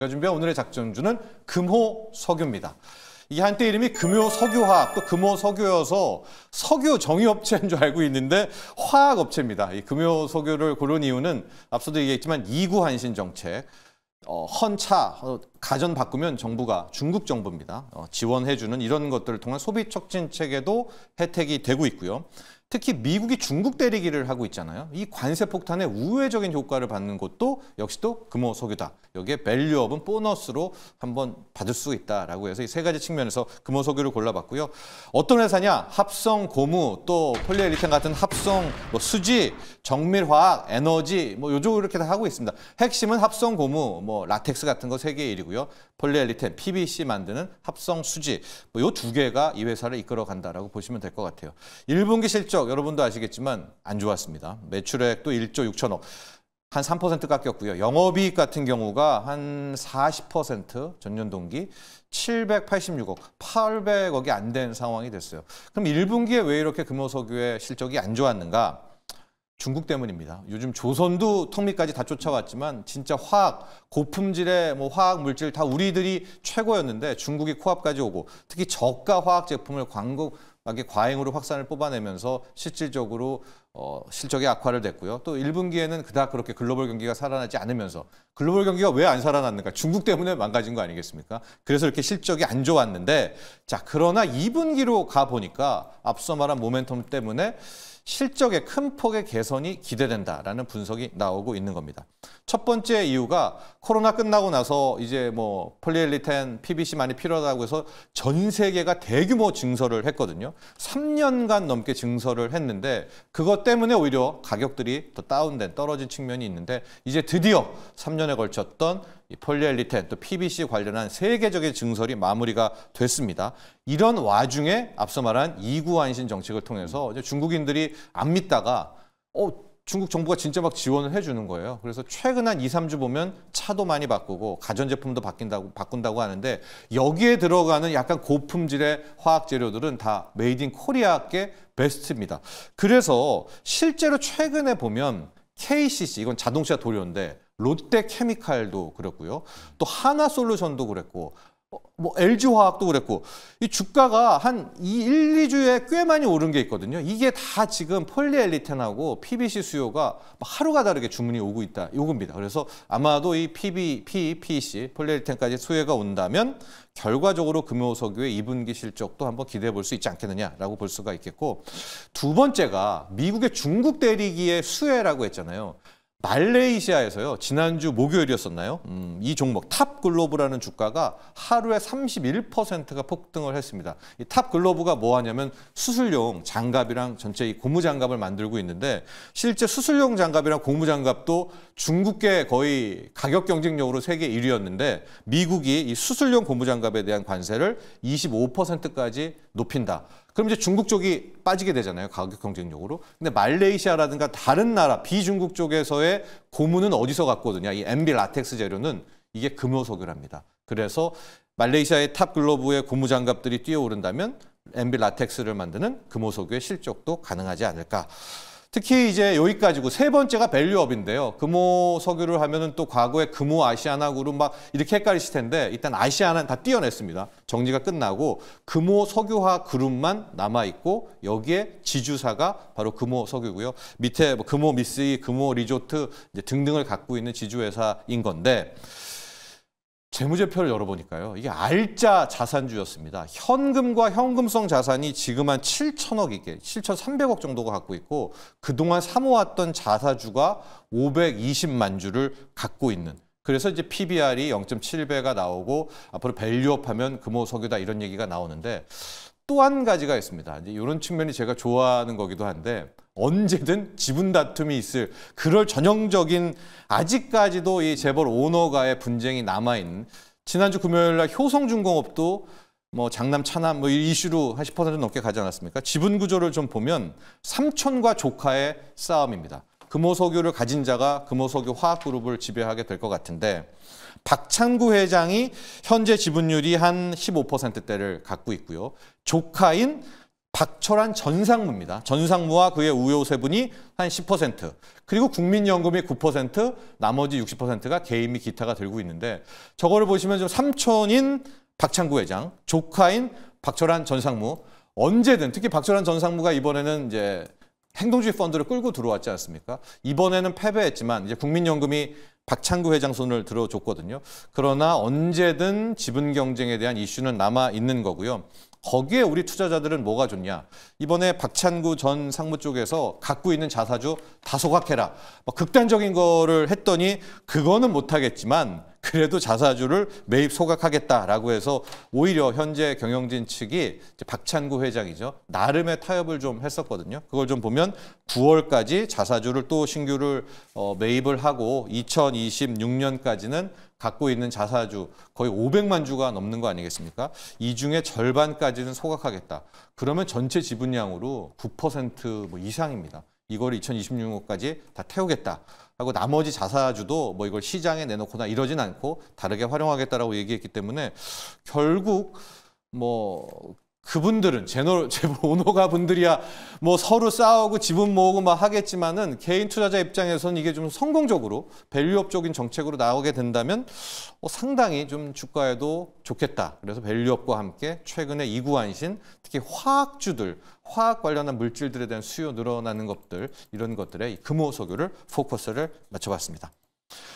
제가 준비한 오늘의 작전주는 금호석유입니다. 이 한때 이름이 금호석유화학, 또 금호석유여서 석유 정유업체인 줄 알고 있는데 화학업체입니다. 이 금호석유를 고른 이유는 앞서도 얘기했지만 2구 한신 정책, 헌차, 가전 바꾸면 정부가, 중국 정부입니다. 지원해주는 이런 것들을 통한 소비 촉진책에도 혜택이 되고 있고요. 특히 미국이 중국 때리기를 하고 있잖아요. 이 관세 폭탄에 우회적인 효과를 받는 것도 역시 또 금호석유다. 여기에 밸류업은 보너스로 한번 받을 수 있다라고 해서 이 세 가지 측면에서 금호석유를 골라봤고요. 어떤 회사냐? 합성 고무, 또 폴리에리텐 같은 합성 수지, 정밀화학, 에너지 요쪽으로 이렇게 다 하고 있습니다. 핵심은 합성 고무, 라텍스 같은 거 세계 1위고요. 폴리에리텐, PVC 만드는 합성 수지, 요 두 개가 이 회사를 이끌어 간다라고 보시면 될 것 같아요. 1분기 실적 여러분도 아시겠지만 안 좋았습니다. 매출액도 1조 6천억, 한 3% 깎였고요. 영업이익 같은 경우가 한 40% 전년 동기 786억, 800억이 안 된 상황이 됐어요. 그럼 1분기에 왜 이렇게 금호석유의 실적이 안 좋았는가? 중국 때문입니다. 요즘 조선도 턱밑까지 다 쫓아왔지만 진짜 화학, 고품질의 화학 물질 다 우리들이 최고였는데 중국이 코앞까지 오고 특히 저가 화학 제품을 과잉으로 확산을 뽑아내면서 실질적으로 실적이 악화를 됐고요. 또 1분기에는 그닥 그렇게 글로벌 경기가 살아나지 않으면서 글로벌 경기가 왜 안 살아났는가? 중국 때문에 망가진 거 아니겠습니까? 그래서 이렇게 실적이 안 좋았는데 자, 그러나 2분기로 가보니까 앞서 말한 모멘텀 때문에 실적의 큰 폭의 개선이 기대된다라는 분석이 나오고 있는 겁니다. 첫 번째 이유가 코로나 끝나고 나서 이제 폴리에리텐, PVC 많이 필요하다고 해서 전 세계가 대규모 증설을 했거든요. 3년간 넘게 증설을 했는데 그것 때문에 오히려 가격들이 더 떨어진 측면이 있는데 이제 드디어 3년에 걸쳤던 이 폴리에리텐, 또 PVC 관련한 세계적인 증설이 마무리가 됐습니다. 이런 와중에 앞서 말한 2구 한신 정책을 통해서 이제 중국인들이 안 믿다가 중국 정부가 진짜 막 지원을 해주는 거예요. 그래서 최근 한 2, 3주 보면 차도 많이 바꾸고 가전제품도 바꾼다고 하는데 여기에 들어가는 약간 고품질의 화학 재료들은 다 메이드 인 코리아계 베스트입니다. 그래서 실제로 최근에 보면 KCC, 이건 자동차 도료인데 롯데케미칼도 그랬고요. 또 하나솔루션도 그랬고 LG화학도 그랬고 이 주가가 한 1, 2주에 꽤 많이 오른 게 있거든요. 이게 다 지금 폴리에리텐하고 PVC 수요가 하루가 다르게 주문이 오고 있다. 요겁니다. 그래서 아마도 이 PVC, 폴리에리텐까지 수요가 온다면 결과적으로 금호석유의 2분기 실적도 한번 기대해 볼 수 있지 않겠느냐라고 볼 수가 있겠고 두 번째가 미국의 중국 때리기의 수혜라고 했잖아요. 말레이시아에서요. 지난주 목요일이었었나요? 이 종목 탑글로브라는 주가가 하루에 31%가 폭등을 했습니다. 이 탑글로브가 뭐 하냐면 수술용 장갑이랑 전체 이 고무장갑을 만들고 있는데 실제 수술용 장갑이랑 고무장갑도 중국계 거의 가격 경쟁력으로 세계 1위였는데 미국이 이 수술용 고무장갑에 대한 관세를 25%까지 높인다. 그럼 이제 중국 쪽이 빠지게 되잖아요. 가격 경쟁력으로. 근데 말레이시아라든가 다른 나라, 비중국 쪽에서의 고무는 어디서 갔거든요. 이 MB 라텍스 재료는 이게 금호석유랍니다. 그래서 말레이시아의 탑 글로브의 고무 장갑들이 뛰어오른다면 MB 라텍스를 만드는 금호석유의 실적도 가능하지 않을까. 특히 이제 여기까지고 세 번째가 밸류업인데요. 금호석유를 하면은 또 과거에 금호아시아나그룹 이렇게 헷갈리실 텐데 일단 아시아나는 다 띄어냈습니다. 정리가 끝나고 금호석유화 그룹만 남아있고 여기에 지주사가 바로 금호석유고요. 밑에 금호미쓰이, 금호리조트 등등을 갖고 있는 지주회사인 건데 재무제표를 열어보니까요. 이게 알짜 자산주였습니다. 현금과 현금성 자산이 지금 한 7천억이게, 7,300억 정도가 갖고 있고 그동안 사모았던 자사주가 520만 주를 갖고 있는. 그래서 이제 PBR이 0.7배가 나오고 앞으로 밸류업하면 금호석유다 이런 얘기가 나오는데 또 한 가지가 있습니다. 이제 이런 측면이 제가 좋아하는 거기도 한데 언제든 지분 다툼이 있을 그럴 전형적인 아직까지도 이 재벌 오너가의 분쟁이 남아있는 지난주 금요일 날 효성중공업도 장남 차남 이슈로 한 10% 넘게 가지 않았습니까? 지분 구조를 좀 보면 삼촌과 조카의 싸움입니다. 금호석유를 가진 자가 금호석유 화학그룹을 지배하게 될 것 같은데 박창구 회장이 현재 지분율이 한 15%대를 갖고 있고요. 조카인 박철환 전상무입니다. 전상무와 그의 우요 세 분이 한 10%, 그리고 국민연금이 9%, 나머지 60%가 개인 및 기타가 들고 있는데, 저거를 보시면 좀 삼촌인 박창구 회장, 조카인 박철환 전상무, 언제든, 특히 박철환 전상무가 이번에는 이제 행동주의 펀드를 끌고 들어왔지 않습니까? 이번에는 패배했지만 이제 국민연금이 박창구 회장 손을 들어줬거든요. 그러나 언제든 지분 경쟁에 대한 이슈는 남아 있는 거고요. 거기에 우리 투자자들은 뭐가 좋냐? 이번에 박찬구 전 상무 쪽에서 갖고 있는 자사주 다 소각해라. 극단적인 거를 했더니 그거는 못하겠지만 그래도 자사주를 매입 소각하겠다라고 해서 오히려 현재 경영진 측이 이제 박찬구 회장이죠. 나름의 타협을 좀 했었거든요. 그걸 좀 보면 9월까지 자사주를 또 신규를 매입을 하고 2026년까지는 갖고 있는 자사주 거의 500만 주가 넘는 거 아니겠습니까? 이 중에 절반까지는 소각하겠다. 그러면 전체 지분량으로 9% 뭐 이상입니다. 이걸 2026년까지 다 태우겠다 하고 나머지 자사주도 뭐 이걸 시장에 내놓거나 이러진 않고 다르게 활용하겠다라고 얘기했기 때문에 결국 뭐 그분들은 재벌 오너가 분들이야 뭐 서로 싸우고 지분 모으고 막 하겠지만은 개인 투자자 입장에서는 이게 좀 성공적으로 밸류업적인 정책으로 나오게 된다면 상당히 좀 주가에도 좋겠다. 그래서 밸류업과 함께 최근에 이구안신, 특히 화학주들, 화학 관련한 물질들에 대한 수요 늘어나는 것들, 이런 것들에 이 금호석유를 포커스를 맞춰봤습니다.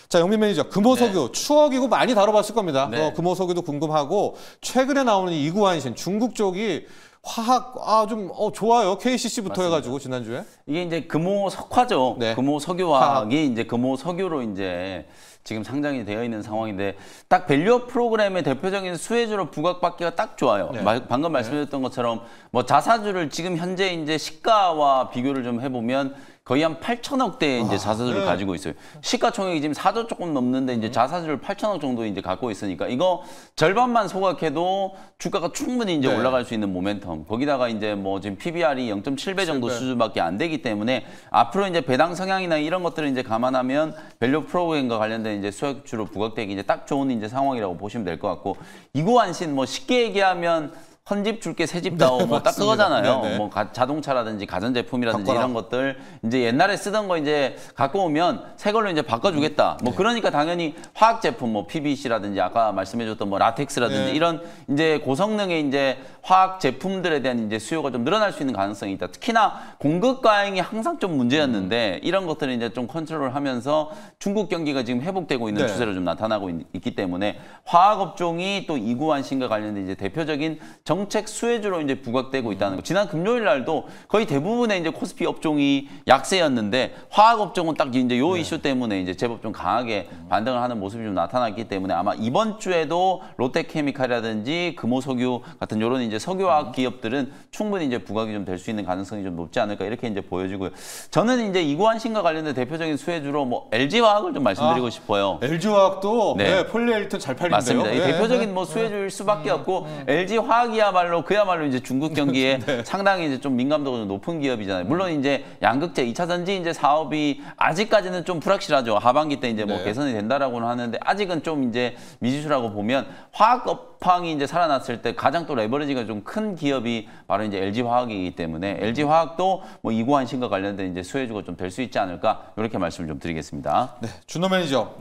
자, 영민 매니저, 금호석유 네. 추억이고 많이 다뤄봤을 겁니다. 네. 금호석유도 궁금하고 최근에 나오는 이구안신 중국 쪽이 화학 좀 좋아요. KCC부터 맞습니다. 해가지고 지난주에 이게 이제 금호석화죠. 네. 금호석유화학이 이제 금호석유로 이제 지금 상장이 되어 있는 상황인데 딱 밸류업 프로그램의 대표적인 수혜주로 부각받기가 딱 좋아요. 네. 방금 말씀드렸던 것처럼 뭐 자사주를 지금 현재 이제 시가와 비교를 좀 해보면 거의 한 8천억 대의 이제 자사주를 가지고 있어요. 시가총액이 지금 4조 조금 넘는데 이제 자사주를 8천억 정도 이제 갖고 있으니까 이거 절반만 소각해도 주가가 충분히 이제 올라갈 수 있는 모멘텀. 거기다가 이제 뭐 지금 PBR이 0.7배 정도 수준밖에 안 되기 때문에 앞으로 이제 배당 성향이나 이런 것들을 이제 감안하면 밸류 프로그램과 관련된 이제 수혜주로 부각되기 이제 딱 좋은 이제 상황이라고 보시면 될 것 같고, 이구안신 뭐 쉽게 얘기하면 헌집 줄게 새집 다오 뭐 딱 그거잖아요. 네네. 뭐 자동차라든지 가전제품이라든지 이런 것들 이제 옛날에 쓰던 거 이제 갖고 오면 새 걸로 이제 바꿔주겠다. 뭐 그러니까 당연히 화학 제품 뭐 PVC라든지 아까 말씀해줬던 뭐 라텍스라든지 이런 이제 고성능의 이제 화학 제품들에 대한 이제 수요가 좀 늘어날 수 있는 가능성이 있다. 특히나 공급 과잉이 항상 좀 문제였는데 이런 것들을 이제 좀 컨트롤하면서 중국 경기가 지금 회복되고 있는 추세로 좀 나타나고 있기 때문에 화학 업종이 또 이구안신과 관련된 이제 대표적인 정책 수혜주로 이제 부각되고 있다는 거. 지난 금요일 날도 거의 대부분의 이제 코스피 업종이 약세였는데 화학 업종은 딱 이제 요 이슈 때문에 이제 제법 좀 강하게 반등을 하는 모습이 좀 나타났기 때문에 아마 이번 주에도 롯데케미칼이라든지 금호석유 같은 이런 이제 석유화학 기업들은 충분히 이제 부각이 좀 될 수 있는 가능성이 좀 높지 않을까 이렇게 이제 보여지고요. 저는 이제 이구안신과 관련된 대표적인 수혜주로 뭐 LG화학을 좀 말씀드리고 싶어요. LG화학도 폴리에리톤 잘 팔린대요. 맞습니다. 대표적인 뭐 수혜주일 수밖에 없고 LG화학이야말로 그야말로 이제 중국 경기에 상당히 이제 좀 민감도가 좀 높은 기업이잖아요. 물론 이제 양극재 2차 전지 이제 사업이 아직까지는 좀 불확실하죠. 하반기 때 이제 뭐 개선이 된다라고는 하는데 아직은 좀 이제 미지수라고 보면 화학 업황이 이제 살아났을 때 가장 또 레버리지가 좀 큰 기업이 바로 이제 LG화학이기 때문에 LG화학도 뭐 이구안신과 관련된 이제 수혜주가 좀 될 수 있지 않을까 이렇게 말씀을 좀 드리겠습니다. 네, 준호 매니저.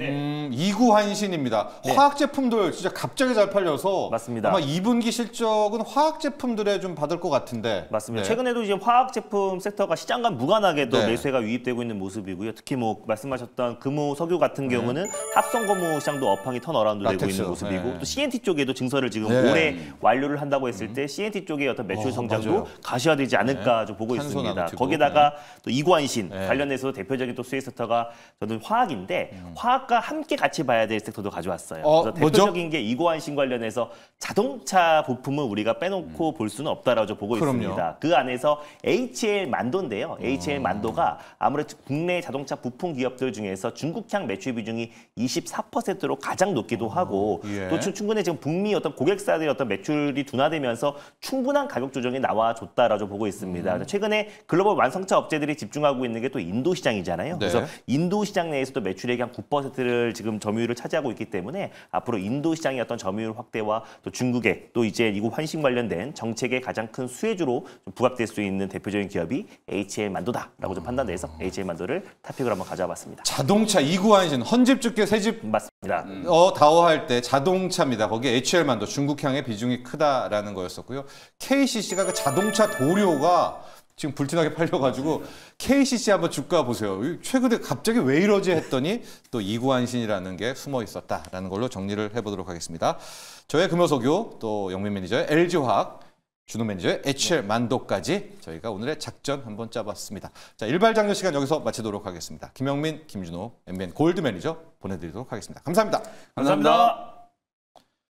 이구안신입니다. 화학 제품들 진짜 갑자기 잘 팔려서 맞습니다. 아마 2분기 실적은 화학 제품들에 좀 받을 것 같은데. 맞습니다. 최근에도 이제 화학 제품 섹터가 시장과 무관하게도 매수세가 유입되고 있는 모습이고요. 특히 뭐 말씀하셨던 금호석유 같은 경우는 합성고무 시장도 업황이 턴어라운드 되고 있는 모습이고 또 CNT 쪽에도 증설을 지금 올해 완료를 한다고 했을 때 CNT 쪽의 어떤 매출 성장도 가시화되지 않을까 좀 보고 있습니다. 거기다가 또 이구안신 관련해서 대표적인 또 수혜 섹터가 저는 화학인데 화학과 함께 같이 봐야 될 섹터도 가져왔어요. 그래서 대표적인 게 이구안신 관련해서 자동차 부품을 우리가 빼놓고 볼 수는 없다라고 보고 있습니다. 그 안에서 HL 만도인데요. HL 만도가 아무래도 국내 자동차 부품 기업들 중에서 중국향 매출 비중이 24%로 가장 높기도 하고 또 충분히 지금 북미 어떤 고객사들의 어떤 매출이 둔화되면서 충분한 가격 조정이 나와줬다라고 보고 있습니다. 최근에 글로벌 완성차 업체들이 집중하고 있는 게 또 인도 시장이잖아요. 그래서 인도 시장 내에서도 매출액이 한 9%를 지금 점유율을 차지하고 있기 때문에 앞으로 인도 시장의 어떤 점유율 확대와 또 중국의 또 이제 미국 환신 관련된 정책의 가장 큰 수혜주로 좀 부각될 수 있는 대표적인 기업이 HL만도다라고 좀 판단돼서 HL만도를 탑픽으로 한번 가져와봤습니다. 자동차 2구 환신 헌집 죽게 새집 맞습니다. 다오할 때 자동차입니다. 거기에 HL만도 중국향의 비중이 크다라는 거였었고요. KCC가 그 자동차 도료가 지금 불티나게 팔려가지고 KCC 한번 주가 보세요. 최근에 갑자기 왜 이러지 했더니 또 2구 환신이라는 게 숨어 있었다라는 걸로 정리를 해보도록 하겠습니다. 저의 금요석유 또 영민 매니저의 LG화학 준호 매니저의 HL만도까지 저희가 오늘의 작전 한번 짜봤습니다. 자, 일발 장려 시간 여기서 마치도록 하겠습니다. 김영민, 김준호, MBN 골드 매니저 보내드리도록 하겠습니다. 감사합니다. 감사합니다.